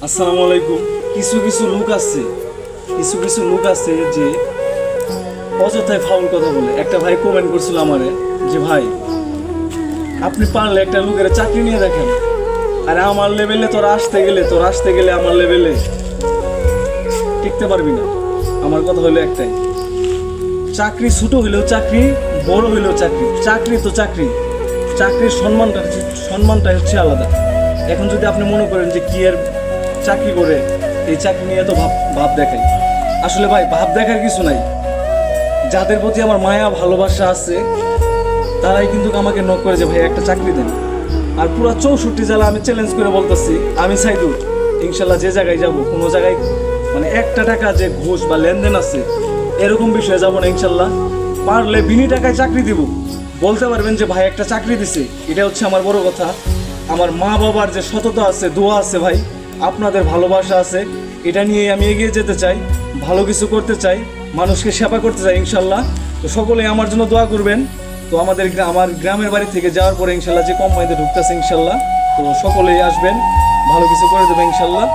আসসালামু আলাইকুম। কিছু কিছু লোক আছে, কিছু কিছু লোক আছে যে অযথায় ফাউল কথা বলে। একটা ভাই কমেন্ট করছিল আমারে যে ভাই আপনি পারলে একটা লোকের চাকরি নিয়ে দেখেন, আরে আমার লেভেলে তোর আসতে গেলে আমার লেভেলে টিকতে পারবি না। আমার কথা হলো একটাই, চাকরি ছোট হইলেও চাকরি, বড় হইলেও চাকরি, চাকরি তো চাকরি। চাকরির সম্মানটা হচ্ছে আলাদা। এখন যদি আপনি মনে করেন যে কি এর চাকরি করে এই চাকরি নিয়ে তো ভাব ভাব দেখাই, আসলে ভাই ভাব দেখার কিছু নাই। যাদের প্রতি আমার মায়া ভালোবাসা আছে তারাই কিন্তু আমাকে নক করে যে ভাই একটা চাকরি দেন। আর পুরো 64 জেলা আমি চ্যালেঞ্জ করে বলতেছি, আমি সাইদুর ইনশাল্লাহ যে জায়গায় যাব, কোনো জায়গায় মানে একটা টাকা যে ঘুষ বা লেনদেন আছে এরকম বিষয়ে যাব না ইনশাল্লাহ। পারলে বিনি টাকায় চাকরি দিব, বলতে পারবেন যে ভাই একটা চাকরি দিছে, এটা হচ্ছে আমার বড় কথা। আমার মা বাবার যে সততা আছে, দোয়া আছে ভাই, আপনাদের ভালোবাসা আছে, এটা নিয়ে আমি এগিয়ে যেতে চাই, ভালো কিছু করতে চাই, মানুষকে সেবা করতে চাই ইনশাল্লাহ। তো সকলেই আমার জন্য দোয়া করবেন। তো আমার গ্রামের বাড়ি থেকে যাওয়ার পরে ইনশাল্লাহ যে কোম্পানিতে ঢুকতেছে ইনশাল্লাহ, তো সকলেই আসবেন, ভালো কিছু করে দেবে ইনশাল্লাহ।